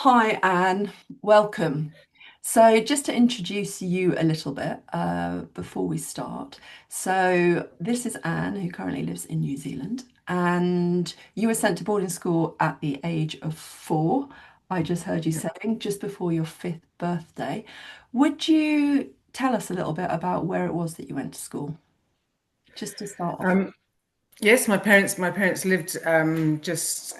Hi, Anne. Welcome. So, just to introduce you a little bit before we start. So, this is Anne, who currently lives in New Zealand, and you were sent to boarding school at the age of 4. I just heard you Yeah. saying just before your 5th birthday. Would you tell us a little bit about where it was that you went to school, just to start off? Um, yes, my parents lived just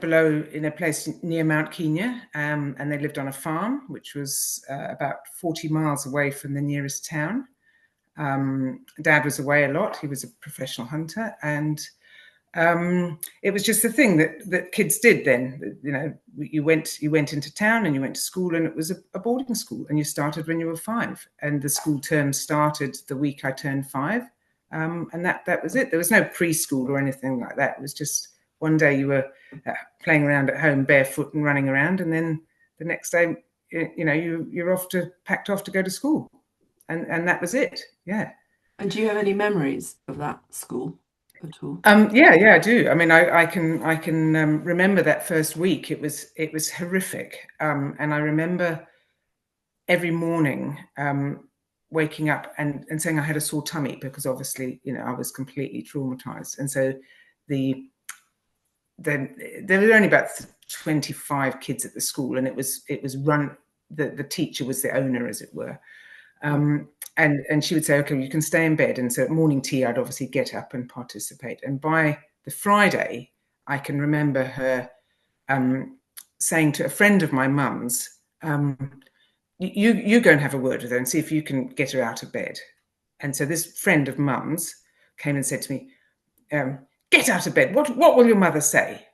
below in a place near Mount Kenya, and they lived on a farm, which was about 40 miles away from the nearest town. Dad was away a lot. He was a professional hunter, and it was just the thing that kids did then. You know, you went into town and you went to school, and it was a boarding school, and you started when you were 5, and the school term started the week I turned 5, and that was it. There was no preschool or anything like that. It was just one day you were playing around at home barefoot and running around, and then the next day, you're packed off to go to school, and that was it. Yeah. And do you have any memories of that school at all? Yeah, I do. I mean, I can remember that first week. It was horrific, and I remember every morning waking up and saying I had a sore tummy because obviously, I was completely traumatized, and so the there were only about 25 kids at the school, and it was run. The teacher was the owner, as it were, and she would say, okay, you can stay in bed. And so at morning tea, I'd obviously get up and participate. And by the Friday, I can remember her saying to a friend of my mum's, you go and have a word with her and see if you can get her out of bed. And so this friend of mum's came and said to me, get out of bed. What will your mother say?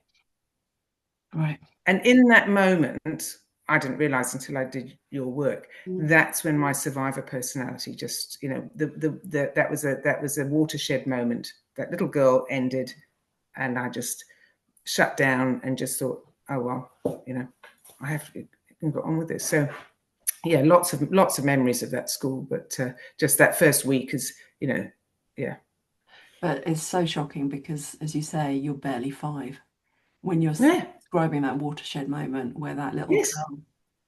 Right. And in that moment, I didn't realize until I did your work. That's when my survivor personality just, that was a watershed moment. That little girl ended, and I just shut down and just thought, oh well, I have to go on with this. So yeah, lots of memories of that school, but just that first week is, yeah, But it's so shocking because, as you say, you're barely 5 when you're yeah, describing that watershed moment where that little yes. girl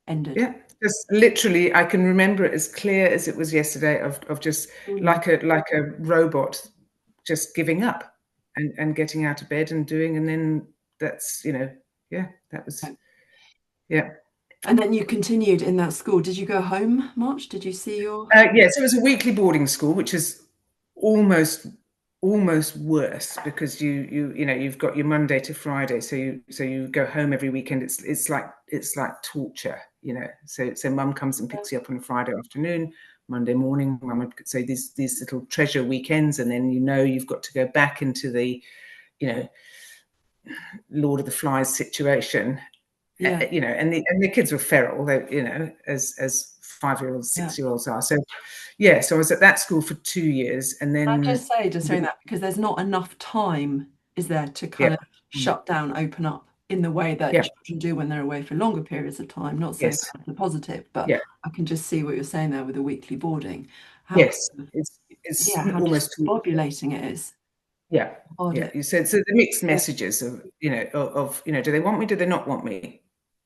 ended. Yeah, just literally, I can remember it as clear as it was yesterday of just Mm. like a robot just giving up and getting out of bed and doing, and then that's, yeah, that was, Right. yeah. And then you continued in that school. Did you go home much? Did you see your? Yes, it was a weekly boarding school, which is almost almost worse because you've got your Monday to Friday, so you go home every weekend. It's like torture, So mum comes and picks you up on a Friday afternoon, Monday morning. Mum would say these little treasure weekends, and then you've got to go back into the you know Lord of the Flies situation, Yeah, and the kids were feral, they, as 5-year-olds, yeah. 6-year-olds are. So yeah, so I was at that school for 2 years, and Can I then just say, just saying that, because there's not enough time, is there, to yeah, kind of shut down, open up in the way that yeah, children do when they're away for longer periods of time. Not saying yes, that's a positive, but yeah, I can just see what you're saying there with the weekly boarding. How, yes. It's yeah, how almost discombobulating it is. yeah, Hard yeah. it. You said so the mixed Yeah, messages of do they want me? Do they not want me?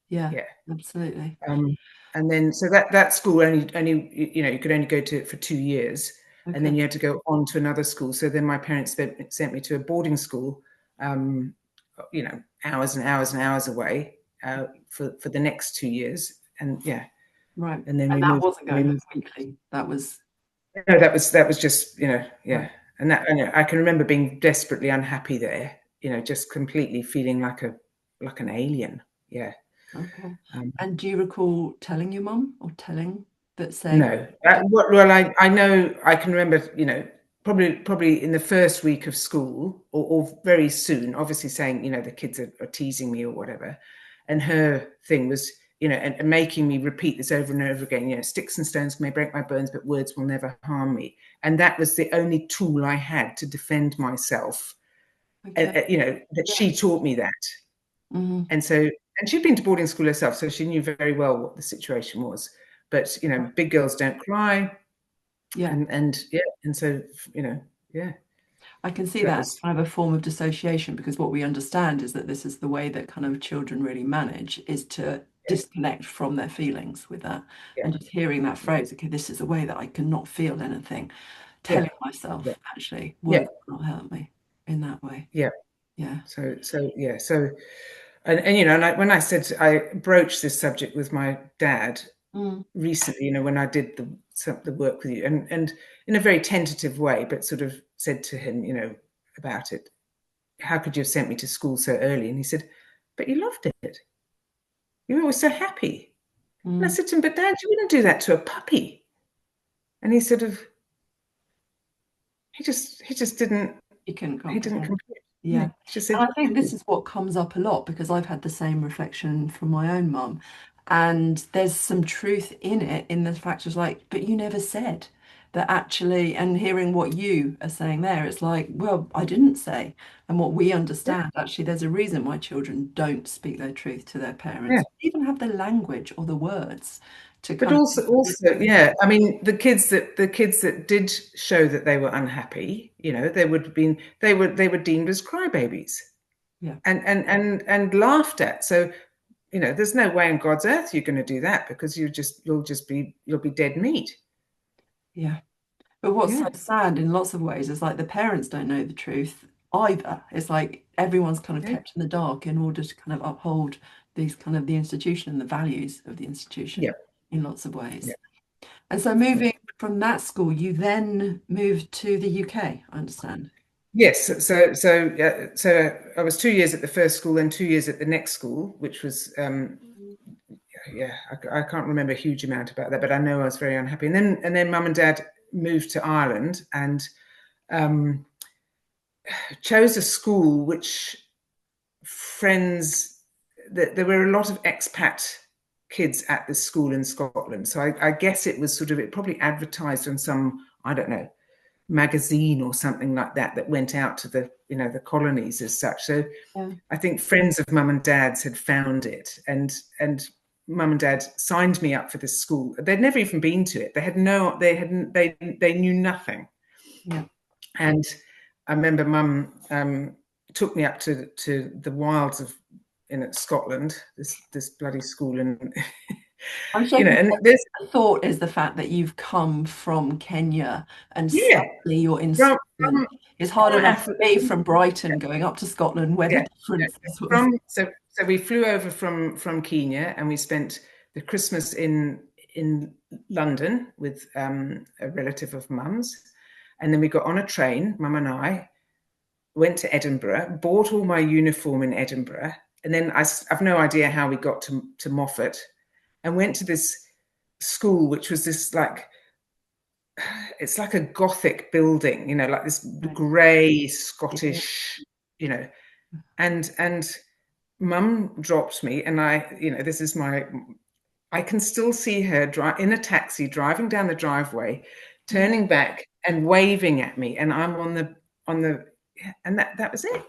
yeah, Yeah. absolutely. Um, and then so that school only you could only go to it for 2 years, and then Okay. you had to go on to another school. So then my parents sent me to a boarding school, um, hours and hours and hours away for the next 2 years, and yeah, Right. and then And we that moved. wasn't going We home moved. weekly. That was No, that was just right. yeah, and I can remember being desperately unhappy there. Just completely feeling like an alien. Yeah. Okay. Um, And do you recall telling your mum or telling that saying, No. Well, I know I can remember, probably in the first week of school or very soon, obviously saying, the kids are teasing me or whatever. And her thing was, and making me repeat this over and over again, sticks and stones may break my bones, but words will never harm me. And that was the only tool I had to defend myself. okay, That yeah. she taught me that. Hmm. And so, and she'd been to boarding school herself, so she knew very well what the situation was. But big girls don't cry, Yeah. and yeah, and so yeah, I can see that that was kind of a form of dissociation because what we understand is that this is the way that kind of children really manage is to disconnect from their feelings with that. yeah, And just hearing that yeah, phrase, okay, this is a way that I cannot feel anything, yeah, telling yeah, myself actually yeah, words will not help me in that way. yeah. Yeah. So yeah, and you know, and when I said I broached this subject with my dad Mm, recently, you know, when I did the work with you, and in a very tentative way, but sort of said to him, you know, about it. How could you have sent me to school so early? And he said, but you loved it. You were always so happy. And I mm. said to him, but Dad, you wouldn't do that to a puppy. And he sort of, he just didn't, You couldn't he didn't comprehend. compute. No, Yeah. he just said, And I think happy. this is what comes up a lot because I've had the same reflection from my own mum. And there's some truth in it, in the fact of like, but you never said that actually, and hearing what you are saying there, it's like, well, I didn't say. And what we Yeah, understand, actually, there's a reason why children don't speak their truth to their yeah. parents, even have the language or the words to But kind of also, yeah. I mean, the kids that did show that they were unhappy, you know, they would have been, they were deemed as crybabies yeah, and laughed at. So, you know, there's no way in God's earth you're going to do that because you'll be dead meat. yeah. But what's so Yeah, sad in lots of ways is like the parents don't know the truth either. It's like everyone's kind of yeah, kept in the dark in order to kind of uphold these kind of the institution and the values of the yeah, institution in lots of yeah. ways. And so Yeah. moving from that school, you then moved to the UK, I understand. Yes, so I was 2 years at the first school, then 2 years at the next school, which was yeah, I can't remember a huge amount about that, but I know I was very unhappy. And then Mum and Dad moved to Ireland and um, chose a school which friends that there were a lot of expat kids at this school in Scotland. So I guess it was sort of it probably advertised on some I don't know magazine or something like that that went out to the you know the colonies as such. So Yeah, I think friends of mum and dad's had found it, and mum and dad signed me up for this school. They'd never even been to it. They had no, they hadn't, they knew nothing. yeah. And I remember mum took me up to the wilds of in Scotland, this bloody school, and I'm you know, shaking and my there's head. The thought is the fact that you've come from Kenya and yeah, suddenly you're in from Scotland. It's hard from enough for Africa, me from Brighton going up to Scotland where yeah, the difference yeah. was. So we flew over from Kenya and we spent the Christmas in London with a relative of mum's, and then we got on a train. Mum and I went to Edinburgh, bought all my uniform in Edinburgh, and then I've no idea how we got to Moffat, and went to this school which was this like it's like a Gothic building, you know, like this Right. grey Yeah. Scottish, you know, and mum dropped me and I you know this is my I can still see her in a taxi driving down the driveway Mm. turning back and waving at me and I'm on the and that was it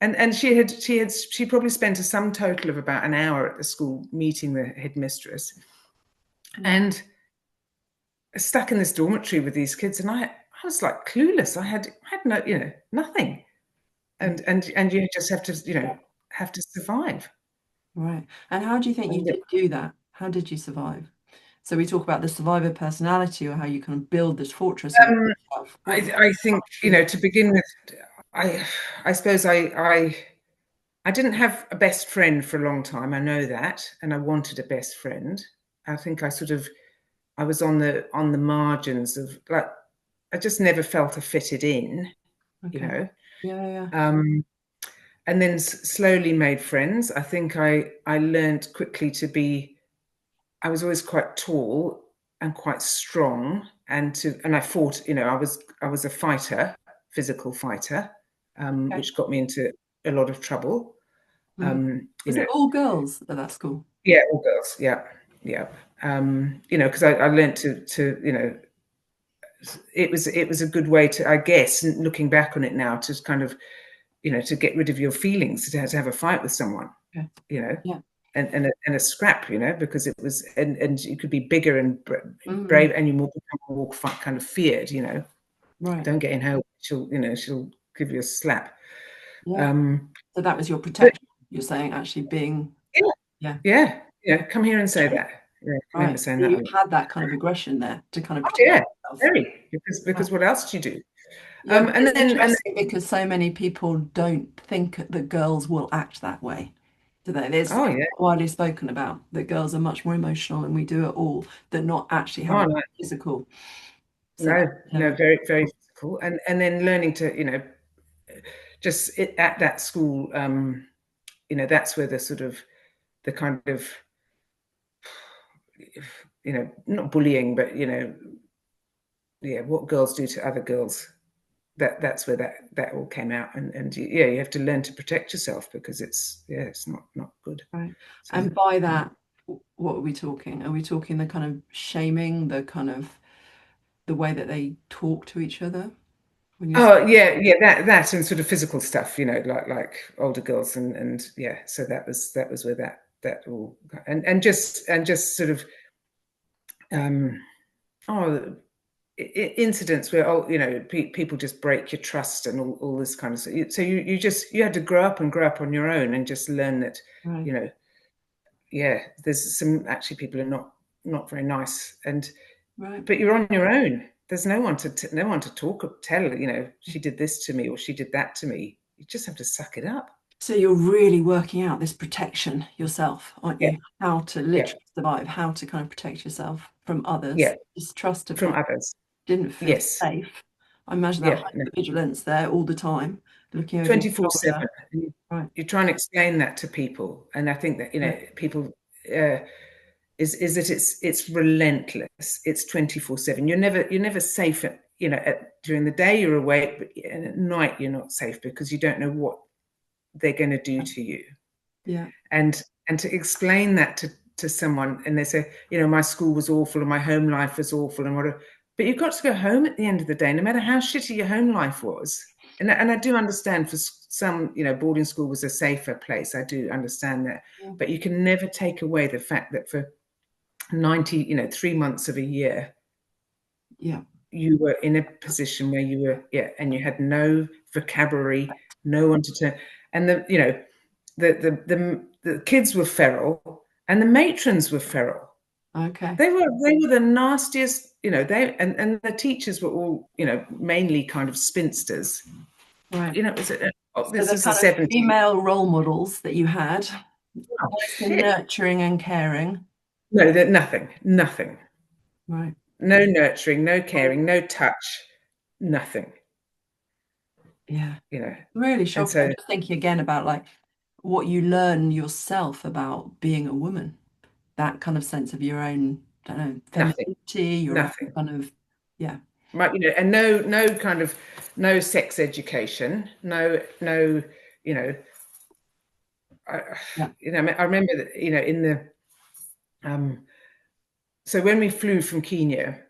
and she probably spent a sum total of about an hour at the school meeting the headmistress Yeah. and stuck in this dormitory with these kids and I was like clueless I had no you know nothing Yeah. and you just have to you know have to survive. Right. And how do you think you And did do that? How did you survive? So we talk about the survivor personality or how you kind of build this fortress around um, yourself. What I think you was know to begin with, I I suppose I didn't have a best friend for a long time. I know that, and I wanted a best friend. I think I was on the margins of like I just never felt I fitted in, you okay. know. Yeah, yeah. Um, and then slowly made friends. I think I learned quickly to be. I was always quite tall and quite strong, and I fought. You know, I was a fighter, physical fighter, Okay. which got me into a lot of trouble. Mm. You Was it know, all girls at that school? yeah, all girls, yeah, yeah. You know, because I learned to you know it was a good way to I guess looking back on it now to kind of you know to get rid of your feelings to have a fight with someone Okay. you know Yeah. and a scrap you know because it was and you could be bigger and Mm. brave and you more become more kind of feared you know Right. don't get in her she'll you know she'll give you a slap Yeah. um So that was your but protection. You're saying actually being, yeah yeah. yeah come here and say that. Yeah, I remember Right. saying So that a you lot. had that kind of aggression there to kind of Oh protect yeah, yourself. very. Because Right. what else do you do? Yeah, but And it's then interesting because so many people don't think that girls will act that way, do they? It's oh yeah, widely spoken about that girls are much more emotional and we do it all than not actually oh having no, physical. So that, no, no, very very physical, and then learning to just at that school, that's where the sort of the kind of not bullying, but yeah, what girls do to other girls. That's where that all came out, and yeah, you have to learn to protect yourself because it's not good. right. So And by that, what are we talking? Are we talking the kind of shaming, the kind of the way that they talk to each other when you're oh yeah, that and sort of physical stuff, like older girls and yeah. So that was where that all and just sort of um oh incidents where people just break your trust and all this kind of stuff. So you had to grow up on your own and just learn that right, you know yeah, there's some actually people are not very nice, and right. but you're on your own. There's no one to talk or tell. She did this to me or she did that to me. You just have to suck it up. So you're really working out this protection yourself, aren't Yeah, you? How to yeah, literally survive, how to kind of protect yourself from others. yeah. Distrust of From others. others. Didn't feel Yes. safe. I imagine that Yeah. No. hypervigilance there all the time, looking over your 24/7. shoulder. Right, You try and explain that to people, and I think that right, people uh, is that it's relentless. It's 24/7. You're never safe during the day you're awake, but at night you're not safe because you don't know what they're going to do to you. yeah, And to explain that to someone, and they say, my school was awful and my home life was awful and whatever, but you've got to go home at the end of the day, no matter how shitty your home life was. And I do understand for some, boarding school was a safer place. I do understand that, yeah, but you can never take away the fact that for 90, 3 months of a year, yeah. you were in a position where you were, yeah, and you had no vocabulary, no one to turn, and the kids were feral and the matrons were feral. Okay, They were the nastiest, they and the teachers were all, mainly kind of spinsters. right. It was So this the was the kind of 70s. female role models that you had, Oh nice and shit. nurturing and caring. No, that nothing. Right. No nurturing, no caring, no touch, nothing, Yeah. you know. Really And shocking. I'm so just thinking again about like what you learn yourself about being a woman, that kind of sense of your own, I don't know, nothing, femininity, your own nothing. kind of, yeah, Right, and no kind of no sex education, no, you know, I, yeah, I remember that, in the um, so when we flew from Kenya,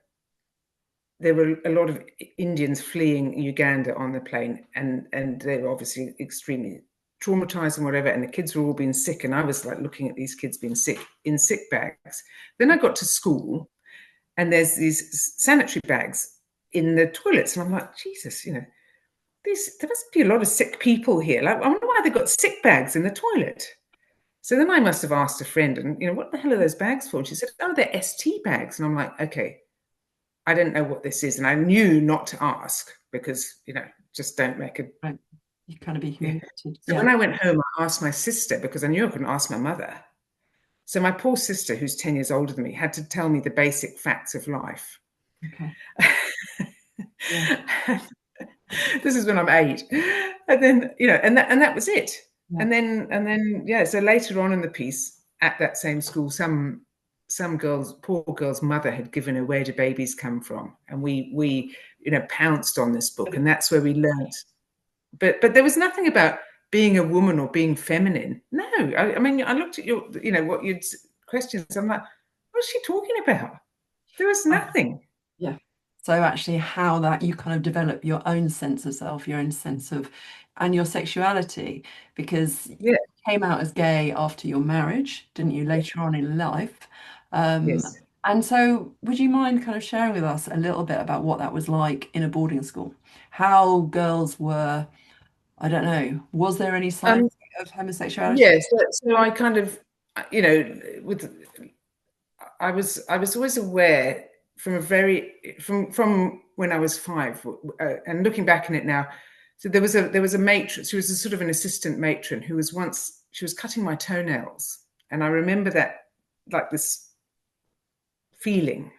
there were a lot of Indians fleeing Uganda on the plane, and they were obviously extremely traumatized and whatever. And the kids were all being sick, and I was like looking at these kids being sick in sick bags. Then I got to school, and there's these sanitary bags in the toilets, and I'm like, Jesus, there must be a lot of sick people here. Like, I wonder why they got sick bags in the toilet. So then I must have asked a friend, and what the hell are those bags for? And she said, "Oh, they're ST bags." And I'm like, okay, I don't know what this is, and I knew not to ask because just don't make a right. You kind of be yeah. humiliated. So Yeah. when I went home, I asked my sister because I knew I couldn't ask my mother. So my poor sister, who's 10 years older than me, had to tell me the basic facts of life. Okay. Yeah. This is when I'm 8, and then and that was it. Yeah. And then yeah. So later on in the piece, at that same school, some poor girl's mother had given her "Where Do Babies Come From," and we pounced on this book, and that's where we learned. But there was nothing about being a woman or being feminine. No, I mean, I looked at your what you'd questions. I'm like, what's she talking about? There was Right. nothing. Yeah. So actually how that you kind of develop your own sense of self, your own sense of and your sexuality, because you Yeah. came out as gay after your marriage, didn't you, later on in life? Yes. And so would you mind kind of sharing with us a little bit about what that was like in a boarding school? How girls were, I don't know, was there any signs Um, of homosexuality? Yes, so I kind of you know, with I was always aware from a very from when I was 5, and looking back on it now. So there was a matron. She was a sort of an assistant matron who was once she was cutting my toenails, and I remember that like this feeling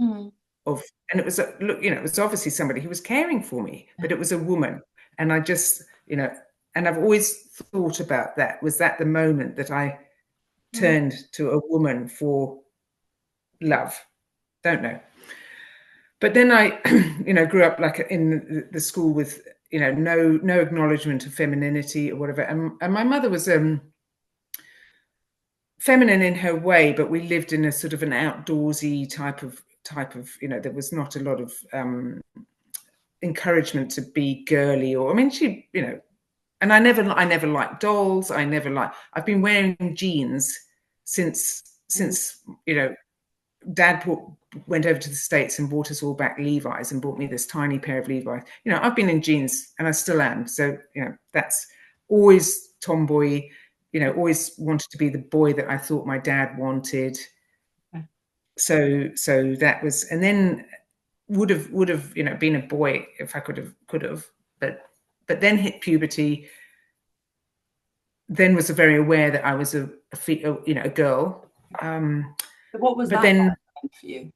Mm. of, and it was look, you know, it was obviously somebody who was caring for me, Yeah. but it was a woman, and I just, you know, and I've always thought about that. Was that the moment that I Mm. turned to a woman for love? Don't know. But then I, you know, grew up like in the school with, you know, no acknowledgement of femininity or whatever. And my mother was feminine in her way, but we lived in a sort of an outdoorsy type of, you know, there was not a lot of encouragement to be girly, or I mean, she, you know, and I never liked dolls. I've been wearing jeans Mm. since, you know, Dad went over to the States and bought us all back Levi's and bought me this tiny pair of Levi's. You know, I've been in jeans and I still am. So, you know, that's always tomboy, you know, always wanted to be the boy that I thought my dad wanted. Okay. So that was, and then would have, you know, been a boy if I could have, but then hit puberty, then was very aware that I was you know, a girl. So what was But that then like for you?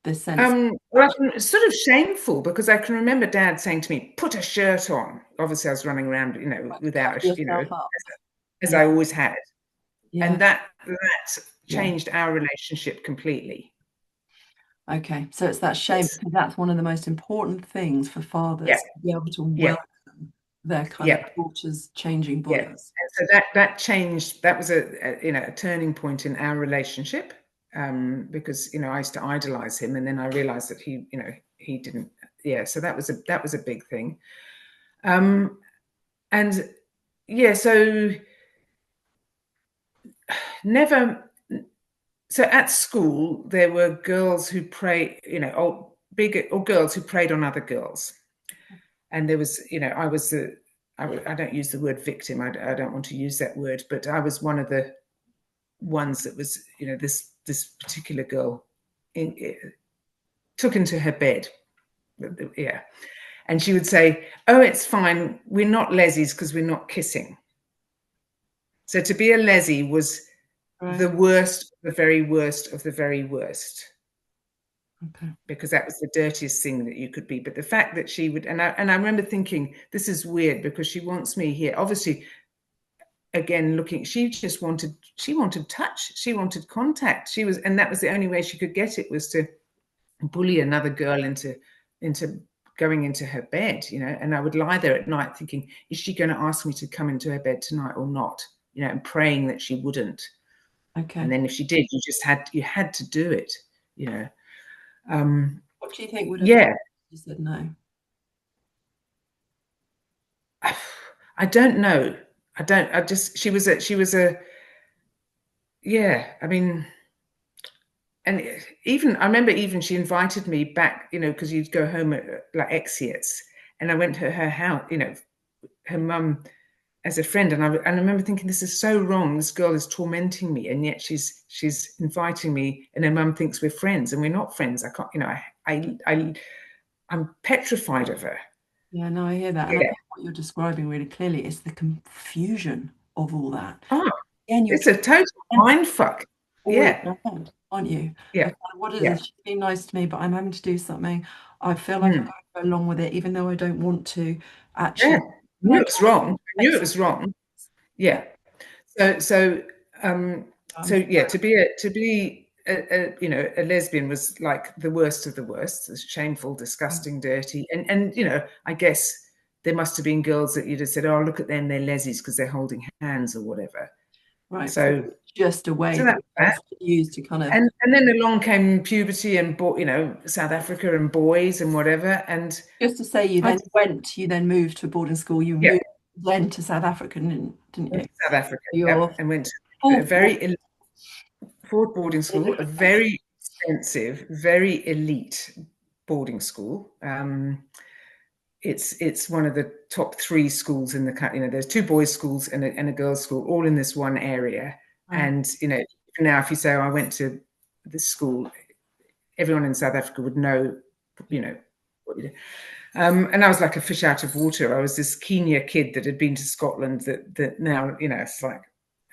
This sense. well, it's sort of shameful because I can remember Dad saying to me, "Put a shirt on." Obviously, I was running around, you know, Like to without cover you know, yourself up. as Yeah. I always had, Yeah. and that Yeah. changed our relationship completely. Okay. So it's that shame Yes. because that's one of the most important things for Yeah. fathers to be able to Yeah. welcome their kind of Yeah. daughters' changing Yeah. bodies. And so that changed. That was you know, a turning point in our relationship, because, you know, I used to idolize him, and then I realized that he, you know, he didn't. Yeah. So that was a big thing. Um, and yeah, so never. So at school, there were girls who prey, you know, or girls who preyed on other girls, and there was, you know, I was the, I don't use the word victim. I don't want to use that word, but I was one of the ones that was, you know, this particular girl took into her bed, yeah, and she would say, "Oh, it's fine. We're not lesies because we're not kissing." So to be a lesie was the Right. worst, the very worst of the very worst, Okay. because that was the dirtiest thing that you could be. But the fact that she would, and I remember thinking, this is weird because she wants me here. Obviously, again, looking, she wanted touch, she wanted contact. She was, and that was the only way she could get it, was to bully another girl into going into her bed, you know. And I would lie there at night thinking, is she going to ask me to come into her bed tonight or not? You know, and praying that she wouldn't. And Okay. then if she did, you had to do it, you know. Um, What do you think would have happened yeah, if you said no? I don't know. I don't. I just. She was a. Yeah. I mean, and even I remember even she invited me back. You know, because you'd go home at like exeats, and I went to her house. You know, her mum as a friend, and I remember thinking, this is so wrong. This girl is tormenting me, and yet she's inviting me, and her mum thinks we're friends, and we're not friends. I can't. You know, I'm petrified of her. Yeah, no, I hear that. And I Yeah. think what you're describing really clearly is the confusion of all that. Oh, Again, you're it's a talking total mind fuck. all in Yeah. your head, aren't you? Yeah. Of kind of, what is Yeah. it? She's being nice to me, but I'm having to do something. I feel like I've Mm. got to go along with it, even though I don't want to. Yeah. Actually, Knew like, it was wrong. I knew makes it sense. was wrong. Yeah, Yeah. So um I'm yeah, to be you know, a lesbian was like the worst of the worst. It's shameful, disgusting, dirty. And you know, I guess there must have been girls that you'd have said, "Oh, look at them, they're lesies because they're holding hands or whatever." right. So So it's just a way that that was you that. often use to kind of. And then along came puberty and you know, South Africa and boys and whatever. And Just to say, I you then moved to a boarding school. You yeah, moved then to South Africa, didn't went you? to South Africa, Your yep, and went to a fourth board. very Ford boarding school, a very expensive, very elite boarding school. It's one of the top 3 schools in the country. You know, there's 2 boys' schools and a girls' school, all in this one area. Wow. And, now if you say, oh, I went to this school, everyone in South Africa would know, what you do. And I was like a fish out of water. I was this Kenya kid that had been to Scotland that now, it's like,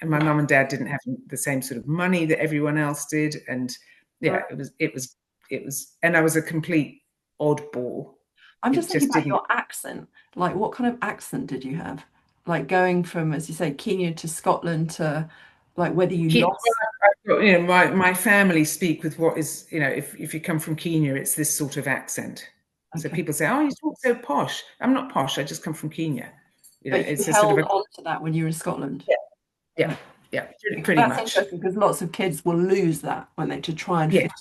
and my mum and dad didn't have the same sort of money that everyone else did. And yeah, Right. it was, and I was a complete oddball. I'm just It thinking just about didn't. your accent. Like, what kind of accent did you have? Like going from, as you say, Kenya to Scotland to like whether you lost. My family speak with what is, if you come from Kenya, it's this sort of accent. So Okay. people say, oh, you talk so posh. I'm not posh. I just come from Kenya. But you It's a sort of held a, on to that when you were in Scotland. yeah, yeah, Right. yeah, Because pretty that's much. interesting because lots of kids will lose that when they to try and Yeah. fit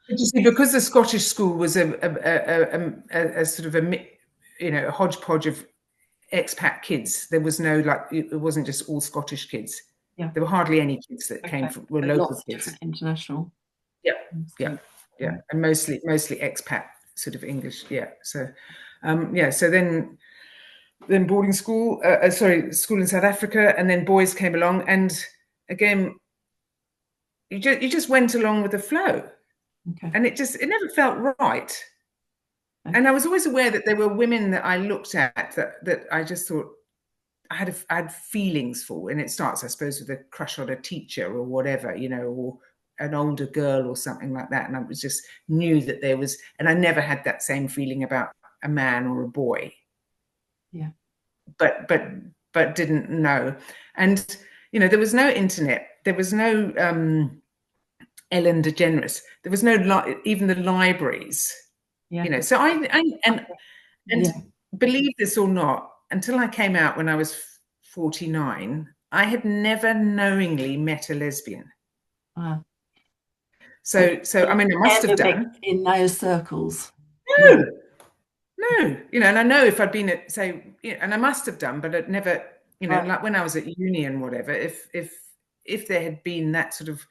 But you see, because the Scottish school was a sort of a hodgepodge of expat kids. There was no, like, it wasn't just all Scottish kids. in. Yeah. There were hardly any kids that came Okay. from, were So local lots of kids. different international Yeah, yeah, students. yeah, Right. and mostly expat sort of English. Yeah, so yeah, so then boarding school, sorry, school in South Africa, and then boys came along, and again, you just went along with the flow, Okay. and it never felt right. And I Okay. was always aware that there were women that I looked at that I just thought I had feelings for, and it starts, I suppose, with a crush on a teacher or whatever, or an older girl or something like that. And I was just knew that there was, and I never had that same feeling about a man or a boy, Yeah. but didn't know. And there was no internet, there was no Ellen DeGeneres, there was no even the libraries, Yeah. So I Okay. and Yeah. believe this or not, until I came out when I was 49, I had never knowingly met a lesbian. Wow. So So I mean, I must have endemic done. in those circles. Yeah. No, no, and I know if I'd been at, say, and I must have done, but I'd never, Right. like when I was at uni and whatever, if there had been that sort of,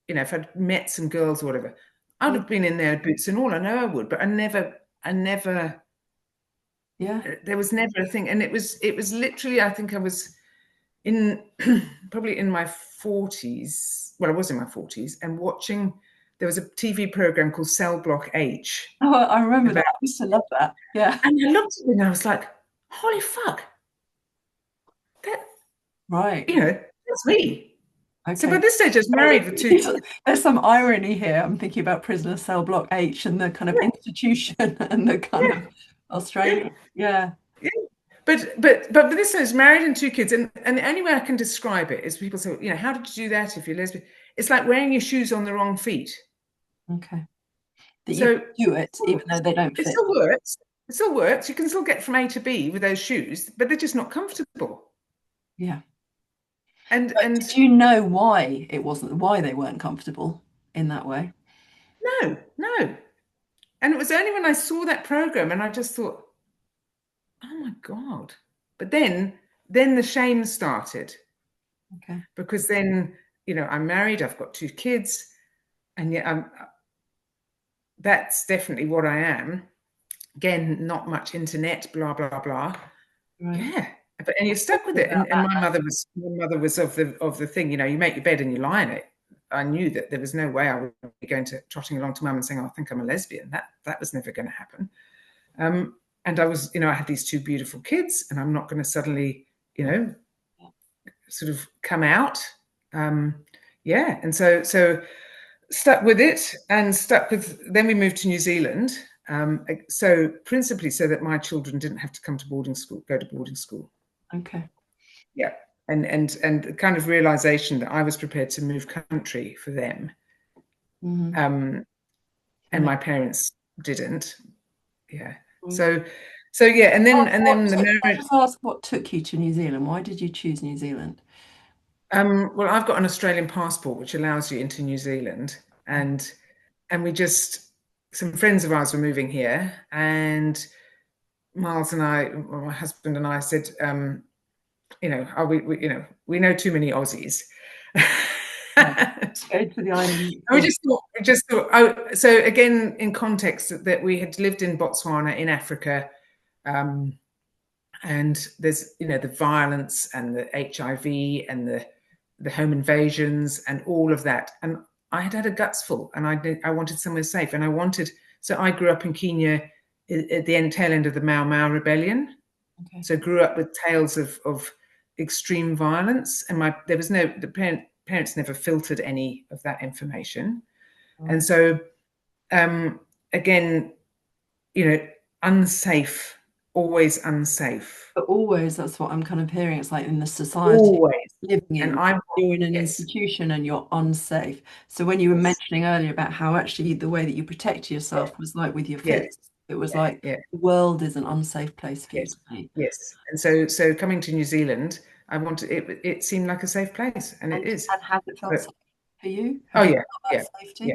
if I'd met some girls or whatever, I would Yeah. have been in there boots and all. I know I would, but I never, Yeah. there was never a thing, and it was literally, I think I was in probably in my 40s. Well, I was in my 40s and watching. There was a TV program called Cell Block H Oh, I remember that. about, I used to love that. Yeah. and I looked at it and I was like, "Holy fuck, that Right. that's me." So by Okay. this stage, I was married with two kids. There's some irony here. I'm thinking about Prisoner Cell Block H and the kind of institution and the kind of Yeah, Australia. Yeah. yeah. But this is married and two kids, and the only way I can describe it is people say, how did you do that if you're lesbian? It's like wearing your shoes on the wrong feet. Okay. That you So can do it even though they don't it fit. still works. It still works. You can still get from A to B with those shoes, but they're just not comfortable. Yeah. And But and did you know why they weren't comfortable in that way? no, no. And it was only when I saw that program and I just thought, oh my God. But then the shame started Okay. because then, I'm married, I've got two kids, and yet that's definitely what I am. Again, not much internet, blah, blah, blah. Right. Yeah. And you're stuck with Talking it. about And that. my mother was of the thing, you make your bed and you lie in it. I knew that there was no way I would be going to trotting along to mum and saying, oh, I think I'm a lesbian. That was never going to happen. And I was, I had these two beautiful kids, and I'm not going to suddenly, sort of come out. Yeah. And so stuck with it, and then we moved to New Zealand. So principally so that my children didn't have to go to boarding school. Okay. Yeah. And the kind of realization that I was prepared to move country for them. Mm-hmm. And my parents didn't. Yeah. Right. So yeah, and then the Can I marriage. just ask what took you to New Zealand? Why did you choose New Zealand? Well, I've got an Australian passport which allows you into New Zealand, and we just, some friends of ours were moving here, and Miles and I, my husband and I said, we know too many Aussies. Yeah. Go to the island. And we just thought, oh, so again, in context that we had lived in Botswana in Africa, and there's, the violence and the HIV and the the home invasions and all of that. And I had a guts full, and I wanted somewhere safe, and so I grew up in Kenya at the tail end of the Mau Mau rebellion. Okay. So grew up with tales of extreme violence, and the parents never filtered any of that information. And Right. so again, unsafe, always unsafe, But always, that's what I'm kind of hearing. It's like in the society always. living And in, I, you're in an yes, institution and you're unsafe. So when you were yes, mentioning earlier about how actually the way that you protect yourself was like with your yeah, fists, it was like yeah, the world is an unsafe place for you yes, to be. yes. And so coming to New Zealand, I wanted it. It seemed like a safe place, and it is. And has it felt But safe for you? oh Have you yeah, felt yeah, that yeah, safety?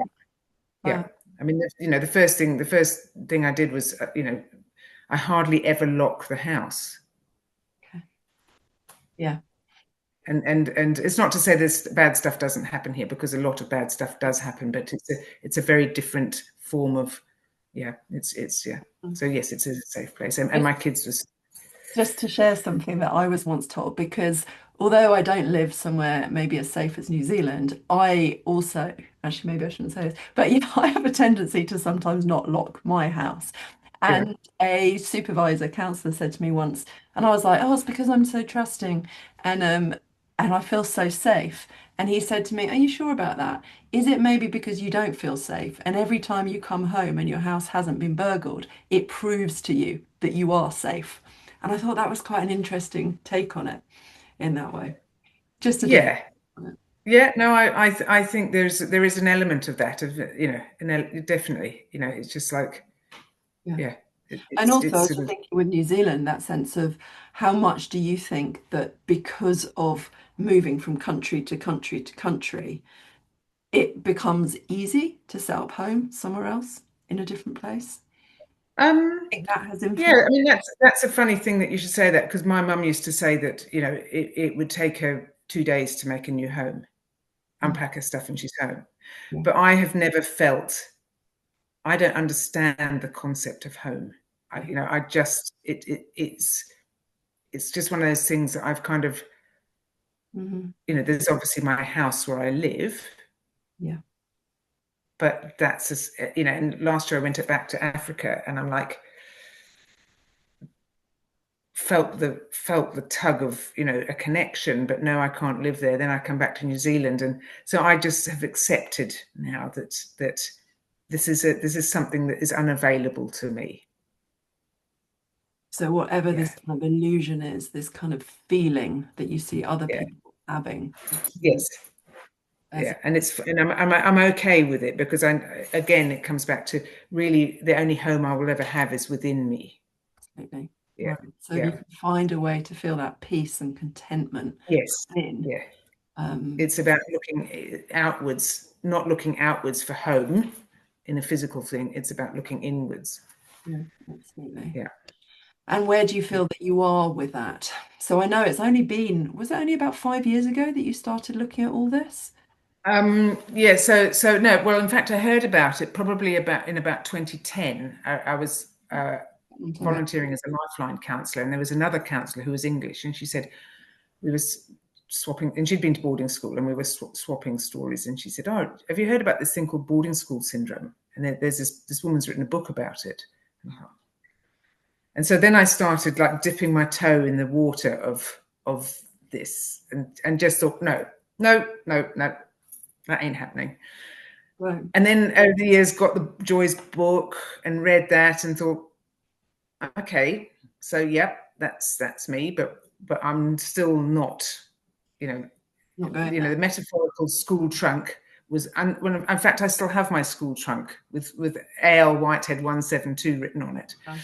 yeah. Wow. I mean, the first thing I did was, I hardly ever lock the house. Okay. Yeah. And it's not to say this bad stuff doesn't happen here, because a lot of bad stuff does happen, but it's a very different form of, yeah, it's yeah. Mm. So yes, it's a safe place, and my kids was, Just to share something that I was once told, because although I don't live somewhere maybe as safe as New Zealand, I also, actually, maybe I shouldn't say this, but I have a tendency to sometimes not lock my house. yeah, And a supervisor, counselor said to me once, and I was like, oh, it's because I'm so trusting and I feel so safe. And he said to me, are you sure about that? Is it maybe because you don't feel safe? And every time you come home and your house hasn't been burgled, it proves to you that you are safe. And I thought that was quite an interesting take on it in that way. Just a different yeah, on it. yeah. No, I think there is an element of that, of definitely, it's just like, Yeah. yeah, And also, I it's was sort just of. thinking with New Zealand, that sense of how much do you think that because of moving from country to country to country, it becomes easy to set up home somewhere else in a different place? um I think that has Yeah, influenced. I mean, that's a funny thing that you should say that, because my mum used to say that, it would take her 2 days to make a new home, Mm. unpack her stuff, and she's home. Yeah. But I have never felt, I don't understand the concept of home. Yeah. I just it's just one of those things that I've kind of, Hmm. there's obviously my house where I live, Yeah. but that's just, and last year I went back to Africa, and I'm like, felt the tug of, a connection, but no, I can't live there. Then I come back to New Zealand, and so I just have accepted now that this is something that is unavailable to me. So whatever Yeah, this kind of illusion is, this kind of feeling that you see other yeah, people having, yes, as yeah, and I'm okay with it, because again, it comes back to, really, the only home I will ever have is within me. absolutely Yeah, right. So if you yeah, can find a way to feel that peace and contentment yes, in, yeah. um, It's about looking outwards, not looking outwards for home in a physical thing. It's about looking inwards. yeah, absolutely. Yeah. And where do you feel that you are with that? So I know it's only been, was it only about 5 years ago that you started looking at all this? Yeah. So no. Well, in fact, I heard about it probably about 2010. I was Long time ago. volunteering as a lifeline counsellor, and there was another counsellor who was English, and she said, we were swapping, and she'd been to boarding school, and we were swapping stories, and she said, oh, have you heard about this thing called boarding school syndrome? And there's this woman's written a book about it. And so then I started, like, dipping my toe in the water of this, and just thought, no, no, no, no, that ain't happening. Right. And then over the years, got the Joy's book and read that, and thought, okay, so yep, that's me, but I'm still not, you know, Not going there. the metaphorical school trunk was, when, in fact, I still have my school trunk with AL Whitehead 172 written on it. Wow.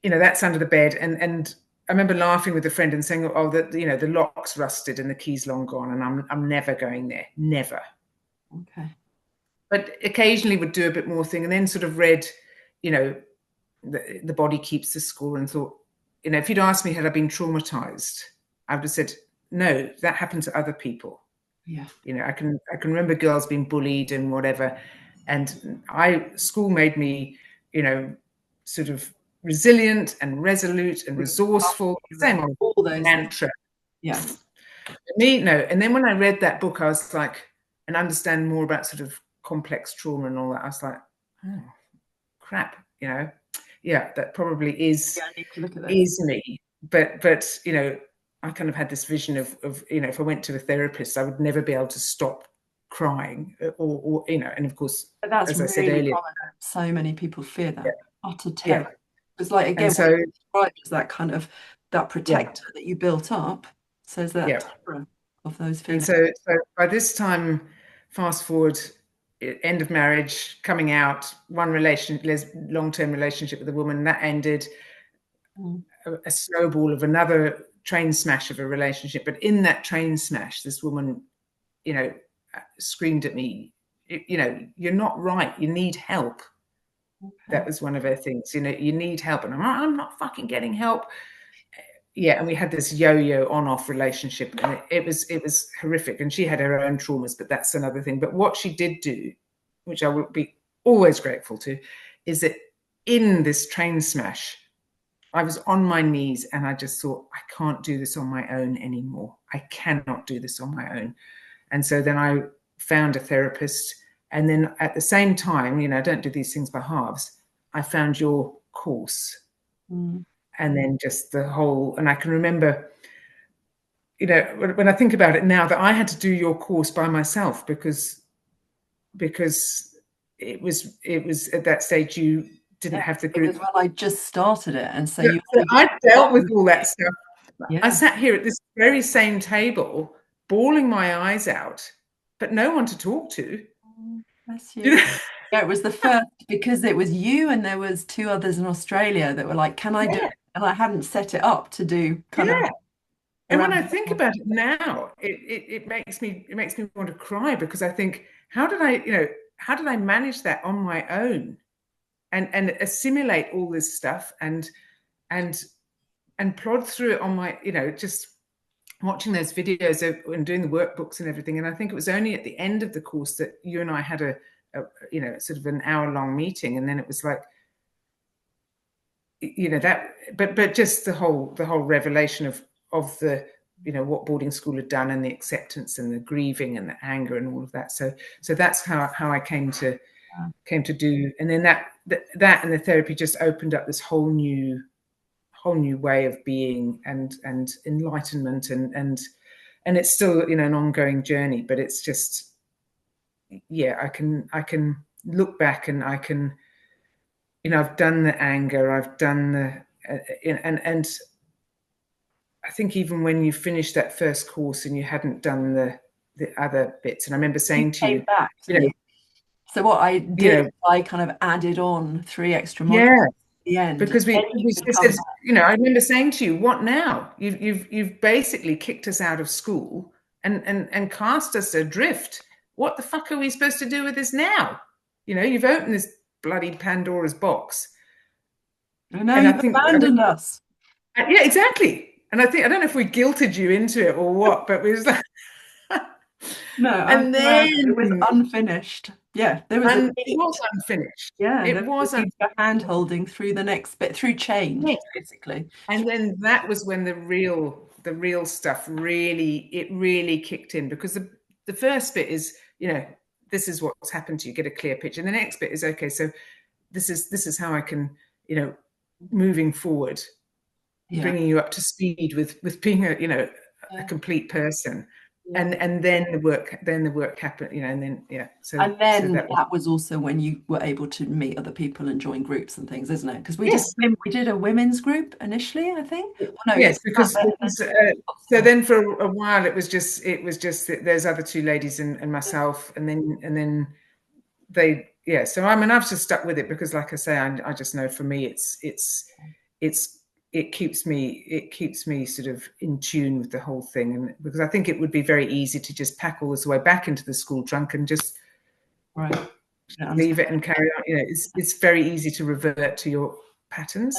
That's under the bed, and I remember laughing with a friend and saying, oh, the lock's rusted and the key's long gone, and I'm never going there, never. Okay. But occasionally would do a bit more thing, and then sort of read, you know, the body keeps the score, and thought, if you'd asked me had I been traumatized, I would have said, no, that happened to other people. Yeah. I can remember girls being bullied and whatever, and school made me, sort of resilient and resolute and resourceful. Same old All those things. mantra. Yeah. Me, no. And then when I read that book, I was like, and understand more about sort of complex trauma and all that, I was like, oh, crap, yeah, that probably Yeah, I need to look at this. is me. But I kind of had this vision of if I went to a therapist, I would never be able to stop crying, and of course, But that's as I said really earlier, common. So many people fear yeah, that. Utter terror. yeah. It's like, And again, what so, you described as that kind of, that yeah, protector that you built up, says that yeah. terror of those And feelings. so by this time, fast forward, end of marriage, coming out, long-term relationship with a woman that ended, Mm, a snowball of another train smash of a relationship. But in that train smash, this woman, you know, screamed at me, you're not right. You need help. okay. That was one of her things. You need help, and I'm not fucking getting help. Yeah, and we had this yo-yo on-off relationship, and it was horrific. And she had her own traumas, but that's another thing. But what she did do, which I will be always grateful to, is that in this train smash, I was on my knees and I just thought, I can't do this on my own anymore. I cannot do this on my own. And so then I found a therapist. And then at the same time, I don't do these things by halves. I found your course. Mm, And then just the whole, and I can remember, when I think about it now, that I had to do your course by myself because it was at that stage you didn't yeah, have the it was group. when I just started it, and so So you so only I dealt with got, all that stuff. I yeah. sat here at this very same table, bawling my eyes out, but no one to talk to. Mm, bless You you. know? Yeah, it was the first because it was you and there was two others in Australia that were like, "Can I do it?" Yeah, And I hadn't set it up to do kind of yeah. And when around. I think about it now, it makes me want to cry because I think, how did I manage that on my own and assimilate all this stuff and and plod through it on my, just watching those videos and doing the workbooks and everything. And I think it was only at the end of the course that you and I had sort of an hour-long meeting, and then it was like, that. But just the whole revelation of the what boarding school had done, and the acceptance and the grieving and the anger and all of that. So that's how I came to do. And then that and the therapy just opened up this whole new way of being and enlightenment, and it's still an ongoing journey, but it's just, yeah, I can look back and I can, I've done the anger, I've done the and I think even when you finished that first course and you hadn't done the other bits, and I remember You saying to came you, back, you didn't know you? So what I you did, know I kind of added on 3 extra modules yeah, at the end, and because we then you we could just come said, back. I remember saying to you, what now? You've basically kicked us out of school and cast us adrift. What the fuck are we supposed to do with this now? You've opened this bloody Pandora's box. And now And I you've think, abandoned us. yeah, exactly. And I don't know if we guilted you into it or what, but we was like, No, I'm and glad it then was unfinished. Yeah, there was a and it need. was unfinished. Yeah, there It was was a need for unfinished. hand holding through the next bit, through change, basically. And then that was when the real stuff really kicked in, because the first bit is, this is what's happened to you, get a clear picture. And the next bit is, okay, so this is how I can, moving forward, Yeah. bringing you up to speed with being a Yeah. complete person. Yeah. And then the work happened, and then, yeah, so And so then that was, that was also when you were able to meet other people and join groups and things, isn't it? Because yes. we did a women's group initially, I think. Well, no, you Yes, sat because there and because so then for a while it was just that there's other two ladies and then myself, and then they, yeah. So I mean, I've just stuck with it because, like I say, I just know for me it's it keeps me sort of in tune with the whole thing, and because I think it would be very easy to just pack all this away back into the school trunk and just right. I leave understand. it and carry on. It's very easy to revert to your patterns.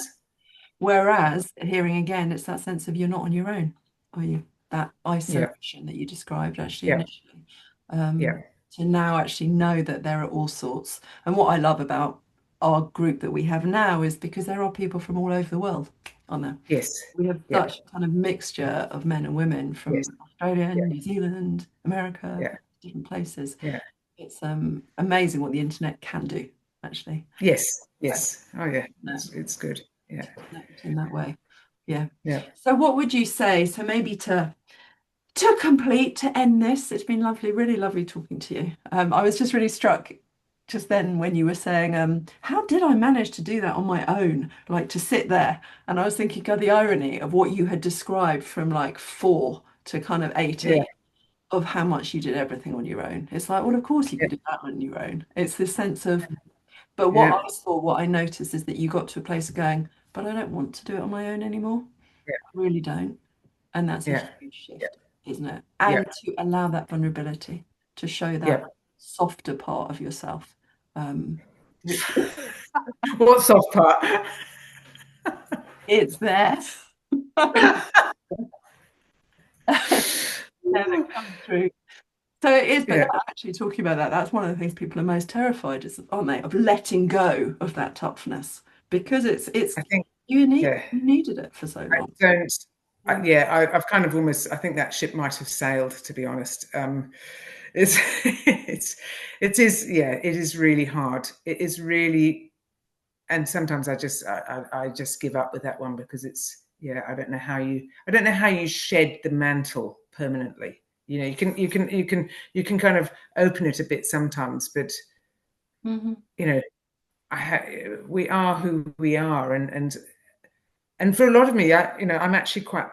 Whereas hearing again, it's that sense of you're not on your own, are you? That Yeah, isolation that you described actually yeah, initially. Um, yeah. to now actually know that there are all sorts. And what I love about our group that we have now is because there are people from all over the world, aren't there? Yes, We have yeah, such kind of mixture of men and women from yes. Australia, yeah, New Zealand, America, yeah, different places. yeah. It's amazing what the internet can do, actually. Yes, So, yes. Oh, yeah. no, It's good. Yeah, connect in that way. Yeah. yeah. So what would you say? So maybe to complete, to end this, it's been lovely, really lovely talking to you. I was just really struck just then when you were saying, how did I manage to do that on my own? Like to sit there. And I was thinking, God, the irony of what you had described from like 4 to kind of Yeah, 80, of how much you did everything on your own. It's like, well, of course you yeah, can do that on your own. It's this sense of, but what yeah, I saw, what I noticed is that you got to a place of going, but I don't want to do it on my own anymore. yeah, I really don't. And that's a yeah, huge yeah, shift, isn't it? yeah, And to allow that vulnerability, to show that yeah. softer part of yourself, which What soft part? it's there. Yeah, that comes through. So it is, but Yeah, that, actually talking about that, that's one of the things people are most terrified, is, aren't they, of letting go of that toughness because it's I think, yeah. you needed it for so I long. don't. Yeah. Yeah, I've kind of almost. I think that ship might have sailed, to be honest. It's, it's, it is. Yeah, it is really hard. It is really, and sometimes I just give up with that one because it's. Yeah, I don't know how you shed the mantle permanently. You know, you can kind of open it a bit sometimes, but Hmm. you know, we are who we are, and for a lot of me, I'm actually quite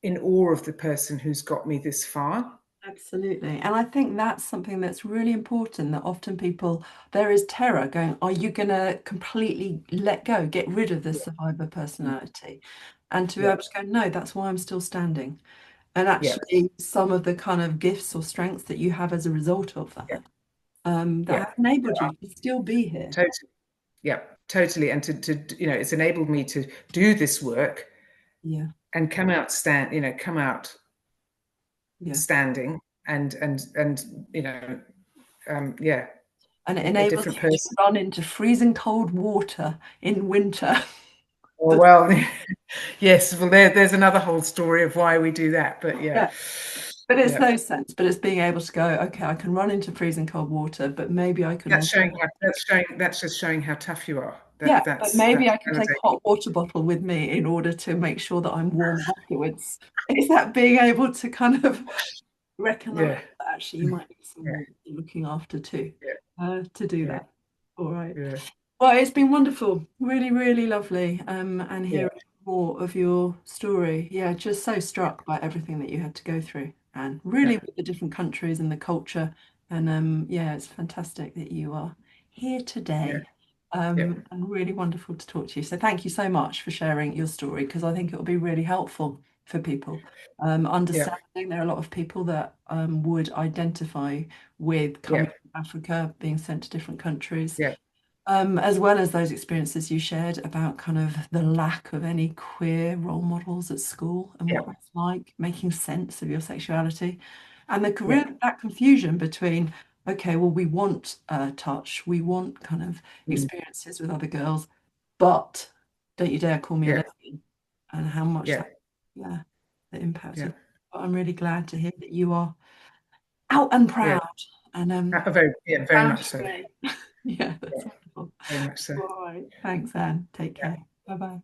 in awe of the person who's got me this far. Absolutely. And I think that's something that's really important that often people, there is terror going, are you going to completely let go, get rid of this Yeah, survivor mm, personality? And to be yeah, able to go, no, that's why I'm still standing. And yeah, actually, some of the kind of gifts or strengths that you have as a result of yeah, that, that yeah, have enabled you to still be here. totally, yeah, totally. And it's enabled me to do this work Yeah. and come out Yeah. standing and yeah, And it a enables different you to person. run into freezing cold water in winter. Oh, well, yes. Well, there's another whole story of why we do that, but yeah, Yeah. But it's yeah. those sense, but it's being able to go, okay, I can run into freezing cold water, but maybe I can also, That's just showing how tough you are. yeah, but maybe That's I can take a validating. hot water bottle with me in order to make sure that I'm warm afterwards. It's that being able to kind of recognize Yeah, that actually you might need some yeah, warmth you're looking after too, yeah, to do yeah, that. All right. yeah, Well, it's been wonderful, really, really lovely, and yeah, hearing more of your story. Yeah, just so struck by everything that you had to go through, and really yeah, with the different countries and the culture. And yeah, it's fantastic that you are here yeah, today, yeah, and really wonderful to talk to you. So thank you so much for sharing your story because I think it will be really helpful for people. yeah, Understanding there are a lot of people that would identify with yeah, coming from Africa, being sent to different countries, yeah, as well as those experiences you shared about kind of the lack of any queer role models at school and yeah, what that's like, making sense of your sexuality, and the yeah, career that confusion between, okay, well, we want touch, we want kind of mm, experiences with other girls, but don't you dare call me a yeah, lesbian, and how much yeah, that, yeah, that yeah, impacted. But I'm really glad to hear that you are out and yeah. proud and Very much so. boundary. Yeah, Yeah, that's wonderful. very much so. All right. Thanks, Anne. Take Yeah. care. Bye bye.